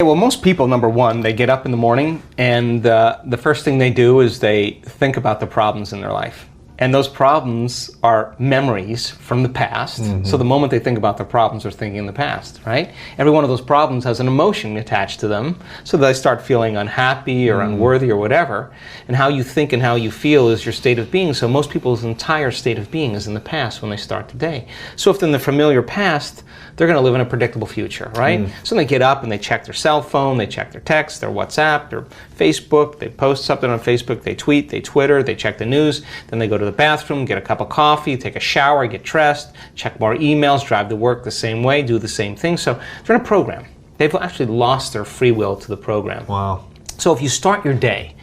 Well, most people, number one, they get up in the morning and the first thing they do is they think about the problems in their life. And those problems are memories from the past. Mm-hmm. So the moment they think about the problems, they're thinking in the past, right? Every one of those problems has an emotion attached to them. So they start feeling unhappy or unworthy or whatever. And how you think and how you feel is your state of being. So most people's entire state of being is in the past when they start the day. So if they're in the familiar past, they're going to live in a predictable future, right? So they get up and they check their cell phone, they check their text, their WhatsApp, their Facebook, they post something on Facebook, they tweet, they Twitter, they check the news, then they go to the bathroom, get a cup of coffee, take a shower, get dressed, check more emails, drive to work the same way, do the same thing. So they're in a program. They've actually lost their free will to the program. Wow. So if you start your day,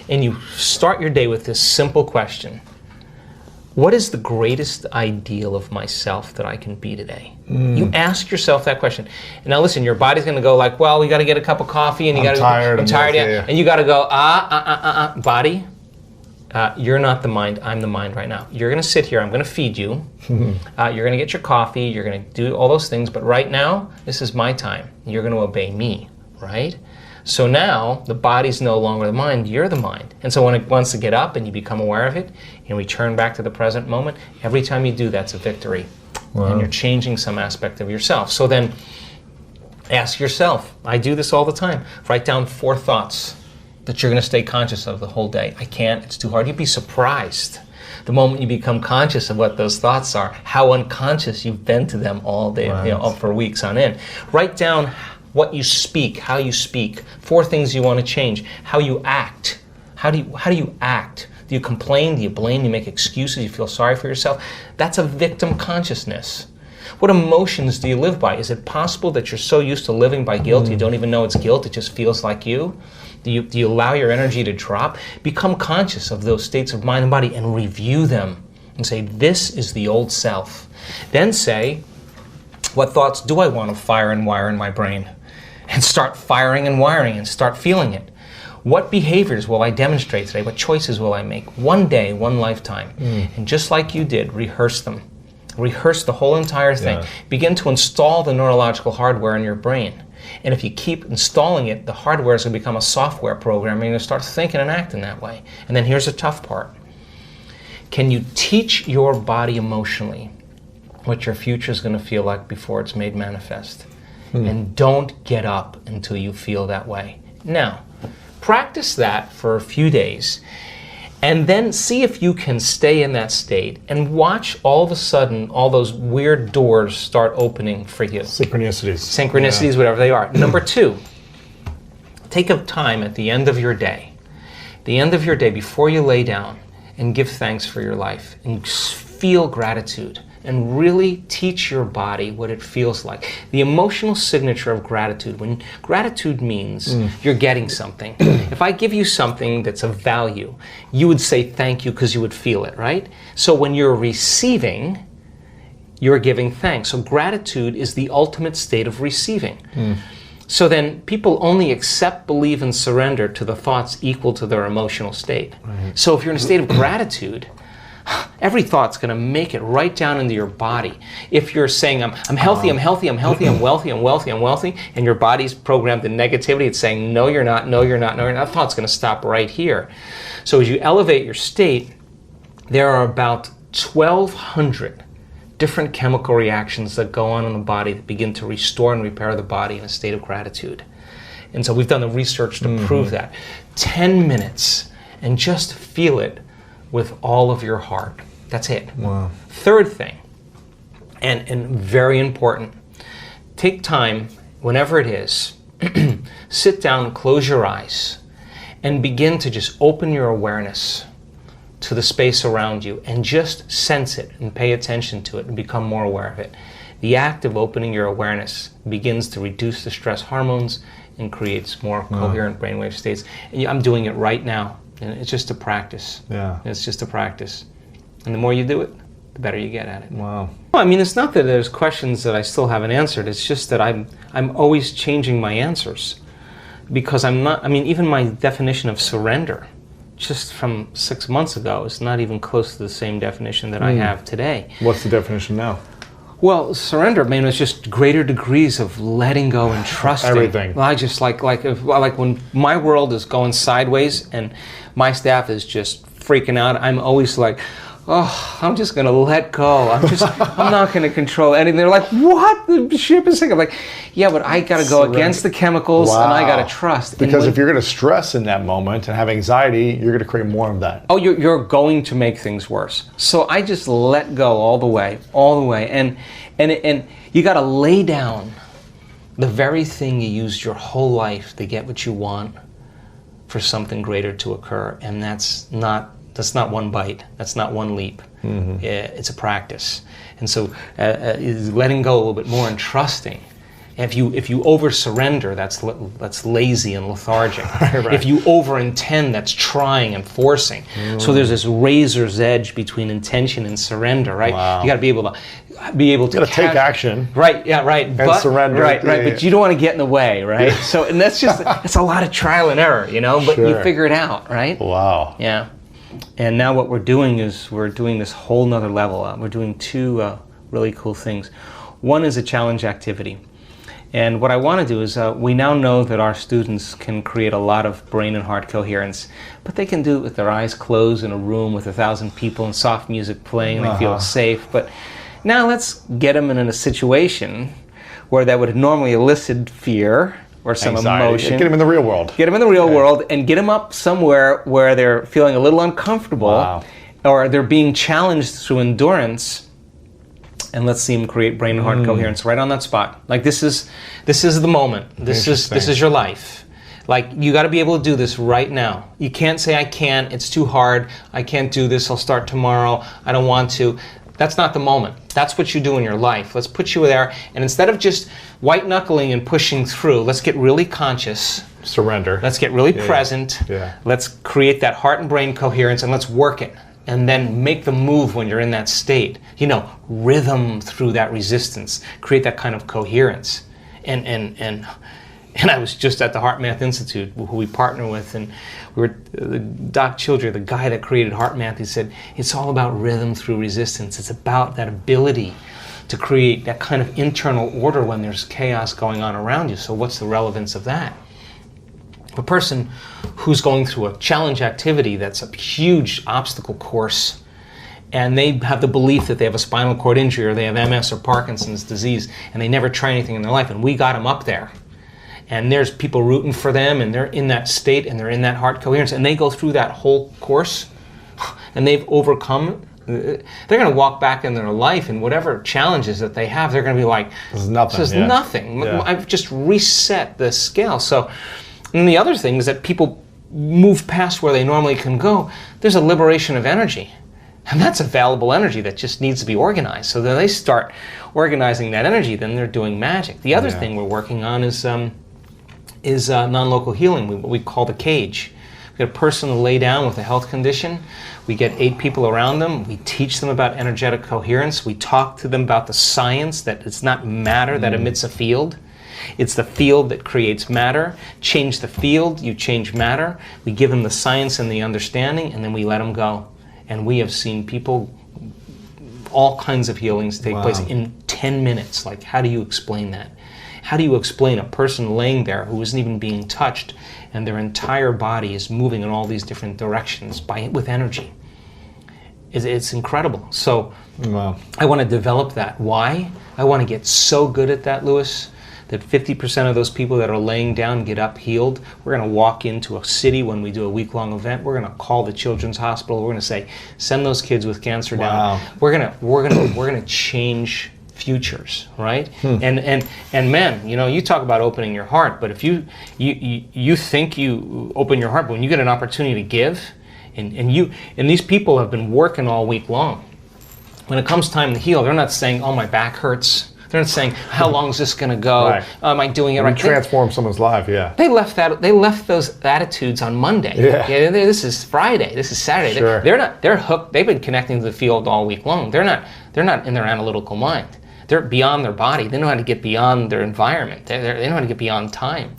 and you start your day with this simple question, what is the greatest ideal of myself that I can be today? You ask yourself that question. And now listen, your body's going to go like, well, we got to get a cup of coffee, and you got to. I'm tired. Yeah. And you got to go, body. You're not the mind. I'm the mind right now. You're going to sit here. I'm going to feed you. You're going to get your coffee. You're going to do all those things. But right now, this is my time. You're going to obey me, right? So now the body's no longer the mind, you're the mind. And so when it wants to get up and you become aware of it and return back to the present moment, every time you do, that's a victory. Wow. And you're changing some aspect of yourself. So then ask yourself, I do this all the time, write down 4 thoughts that you're going to stay conscious of the whole day. I can't, it's too hard. You'd be surprised the moment you become conscious of what those thoughts are, how unconscious you've been to them all day, right. For weeks on end. Write down what you speak, how you speak, 4 things you want to change, how you act. How do you act? Do you complain? Do you blame? Do you make excuses? You feel sorry for yourself? That's a victim consciousness. What emotions do you live by? Is it possible that you're so used to living by guilt you don't even know it's guilt, it just feels like you? Do you allow your energy to drop? Become conscious of those states of mind and body and review them and say, this is the old self. Then say, what thoughts do I want to fire and wire in my brain? And start firing and wiring and start feeling it. What behaviors will I demonstrate today? What choices will I make? One day, one lifetime. And just like you did, rehearse them. Rehearse the whole entire thing. Yeah. Begin to install the neurological hardware in your brain. And if you keep installing it, the hardware is going to become a software program and you're going to start thinking and acting that way. And then here's the tough part. Can you teach your body emotionally what your future is going to feel like before it's made manifest? And don't get up until you feel that way. Now, practice that for a few days, and then see if you can stay in that state and watch all of a sudden all those weird doors start opening for you. Synchronicities, whatever they are. Number 2, take a time at the end of your day, before you lay down, and give thanks for your life and feel gratitude. And really teach your body what it feels like. The emotional signature of gratitude. When gratitude means you're getting something. If I give you something that's of value, you would say thank you because you would feel it, right? So when you're receiving, you're giving thanks. So gratitude is the ultimate state of receiving. So then people only accept, believe, and surrender to the thoughts equal to their emotional state. Right. So if you're in a state of gratitude, every thought's going to make it right down into your body. If you're saying, I'm healthy, I'm healthy, I'm healthy, I'm wealthy, I'm wealthy, I'm wealthy, and your body's programmed in negativity, it's saying, no, you're not, no, you're not, no, you're not. That thought's going to stop right here. So as you elevate your state, there are about 1,200 different chemical reactions that go on in the body that begin to restore and repair the body in a state of gratitude. And so we've done the research to prove that. 10 minutes, and just feel it with all of your heart. That's it. Wow. Third thing, and very important, take time, whenever it is, sit down, close your eyes, and begin to just open your awareness to the space around you and just sense it and pay attention to it and become more aware of it. The act of opening your awareness begins to reduce the stress hormones and creates more coherent brainwave states. And I'm doing it right now. And it's just a practice. Yeah. It's just a practice. And the more you do it, the better you get at it. Wow. Well, I mean, it's not that there's questions that I still haven't answered. It's just that I'm always changing my answers. Because I'm not, I mean, even my definition of surrender, just from 6 months ago, is not even close to the same definition that I have today. What's the definition now? Well, surrender, man, is just greater degrees of letting go and trusting. Everything. I just like when my world is going sideways and my staff is just freaking out, I'm always like, oh, I'm just going to let go. I'm not going to control anything. They're like, what? The ship is sinking. I'm like, yeah, but I got to go against the chemicals and I got to trust. Because if you're going to stress in that moment and have anxiety, you're going to create more of that. Oh, you're going to make things worse. So I just let go all the way. And you got to lay down the very thing you used your whole life to get what you want for something greater to occur. And that's not one bite. That's not one leap. Mm-hmm. It's a practice. And so letting go a little bit more and trusting. If you over-surrender, that's lazy and lethargic. Right. If you over-intend, that's trying and forcing. Mm. So there's this razor's edge between intention and surrender, right? Wow. You got to be able to you got to take action. Right, yeah, right. And surrender. Right. But you don't want to get in the way, right? Yeah. So, and that's a lot of trial and error, but you figure it out, right? Wow. Yeah. And now what we're doing is we're doing this whole nother level. We're doing two really cool things. One is a challenge activity. And what I want to do is we now know that our students can create a lot of brain and heart coherence, but they can do it with their eyes closed in a room with 1,000 people and soft music playing and they feel safe. But now let's get them in a situation where that would normally elicit fear or some anxiety. Emotion. Get them in the real world. Get them in the real world and get them up somewhere where they're feeling a little uncomfortable or they're being challenged through endurance. And let's see them create brain and heart coherence right on that spot. Like this is the moment. This is your life. Like you got to be able to do this right now. You can't say I can't. It's too hard. I can't do this. I'll start tomorrow. I don't want to. That's not the moment. That's what you do in your life. Let's put you there. And instead of just white knuckling and pushing through, let's get really conscious. Surrender. Let's get really present. Yeah. Let's create that heart and brain coherence and let's work it. And then make the move when you're in that state. Rhythm through that resistance. Create that kind of coherence. And I was just at the Heart Math Institute, who we partner with, and we were Doc Childre, the guy that created Heart Math. He said it's all about rhythm through resistance. It's about that ability to create that kind of internal order when there's chaos going on around you. So what's the relevance of that? A person who's going through a challenge activity that's a huge obstacle course, and they have the belief that they have a spinal cord injury or they have MS or Parkinson's disease, and they never try anything in their life, and we got them up there. And there's people rooting for them, and they're in that state, and they're in that heart coherence, and they go through that whole course, and they've overcome it. They're going to walk back in their life, and whatever challenges that they have, they're going to be like, this is nothing. Yeah. I've just reset the scale. So. And the other thing is that people move past where they normally can go. There's a liberation of energy. And that's available energy that just needs to be organized. So then they start organizing that energy, then they're doing magic. The other thing we're working on is non-local healing, what we call the cage. We get a person to lay down with a health condition. We get 8 people around them. We teach them about energetic coherence. We talk to them about the science that it's not matter that emits a field. It's the field that creates matter. Change the field, you change matter. We give them the science and the understanding, and then we let them go. And we have seen people, all kinds of healings take place in 10 minutes. Like, how do you explain that? How do you explain a person laying there who isn't even being touched, and their entire body is moving in all these different directions with energy? It's incredible. So I want to develop that. Why? I want to get so good at that, Louis, that 50% of those people that are laying down get up healed. We're going to walk into a city when we do a week-long event. We're going to call the Children's Hospital. We're going to say, send those kids with cancer down. We're going to change futures, right? And man, you talk about opening your heart, but if you think you open your heart, but when you get an opportunity to give, and these people have been working all week long. When it comes time to heal, they're not saying, "Oh, my back hurts." They're not saying, "How long is this going to go? Right. Am I doing it right?" Transform someone's life. Yeah. They left those attitudes on Monday. Yeah. This is Friday. This is Saturday. Sure. They're hooked. They've been connecting to the field all week long. They're not in their analytical mind. They're beyond their body. They know how to get beyond their environment. They know how to get beyond time.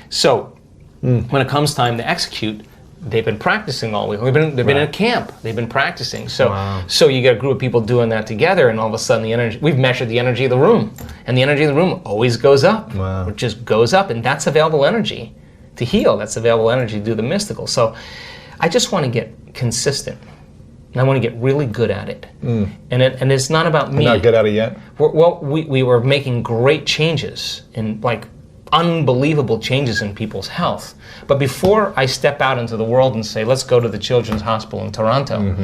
So when it comes time to execute, they've been practicing all week. They've been in a camp. They've been practicing. So Wow. so you get a group of people doing that together, and all of a sudden the energy. We've measured the energy of the room, and the energy of the room always goes up. Wow. It just goes up, and that's available energy to heal. That's available energy to do the mystical. So I just want to get consistent. And I want to get really good at it. And it's not about me. You're not good at it yet? We were making great changes, in like unbelievable changes in people's health. But before I step out into the world and say, let's go to the Children's Hospital in Toronto,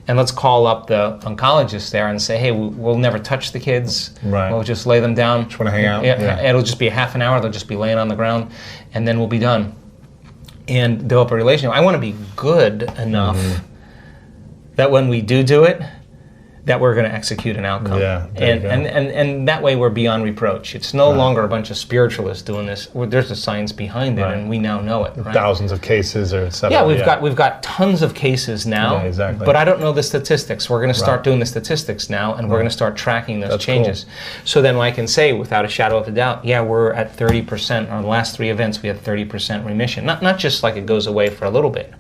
and let's call up the oncologist there and say, hey, we'll never touch the kids. Right. We'll just lay them down. Just want to hang out? Yeah. It'll just be a half an hour. They'll just be laying on the ground, and then we'll be done. And develop a relationship. I want to be good enough that when we do it, that we're going to execute an outcome. Yeah, there you go. And that way we're beyond reproach. It's no longer a bunch of spiritualists doing this. There's a science behind it, and we now know it. Right? Thousands of cases or et cetera. Yeah, we've got tons of cases now. Yeah, exactly. But I don't know the statistics. We're going to start doing the statistics now, and we're going to start tracking those changes. Cool. So then I can say, without a shadow of a doubt, yeah, we're at 30%. On the last 3 events, we had 30% remission. Not just like it goes away for a little bit,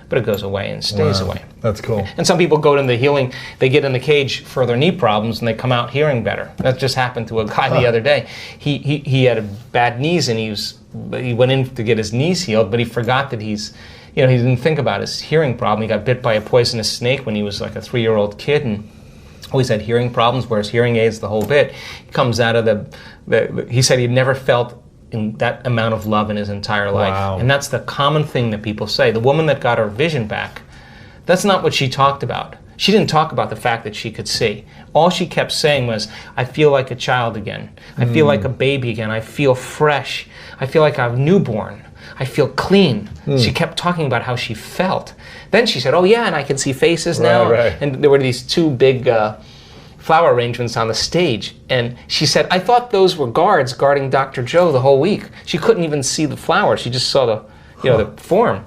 but it goes away and stays away. That's cool. And some people go into the healing, they get in the cage for their knee problems, and they come out hearing better. That just happened to a guy the other day. He had a bad knees, and he went in to get his knees healed, but he forgot that he didn't think about his hearing problem. He got bit by a poisonous snake when he was like a 3-year-old kid, and always had hearing problems, wears hearing aids the whole bit. He comes out of he said he'd never felt in that amount of love in his entire life. Wow. And that's the common thing that people say. The woman that got her vision back, that's not what she talked about. She didn't talk about the fact that she could see. All she kept saying was, I feel like a child again. I feel like a baby again. I feel fresh. I feel like I'm newborn. I feel clean. She kept talking about how she felt. Then she said, oh yeah, and I can see faces now. Right. And there were these 2 big flower arrangements on the stage, and she said, I thought those were guards guarding Dr. Joe the whole week. She couldn't even see the flowers. She just saw the form.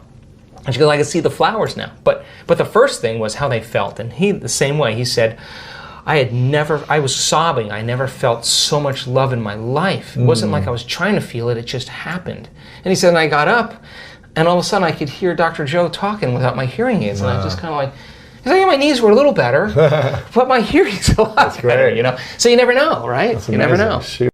And she goes, I can see the flowers now. But the first thing was how they felt. And he, the same way, he said, I was sobbing. I never felt so much love in my life. It wasn't like I was trying to feel it. It just happened. And he said, and I got up, and all of a sudden I could hear Dr. Joe talking without my hearing aids. And I just kind of like, my knees were a little better, but my hearing's a lot better, So you never know, right? That's you never amazing. know. Shoot.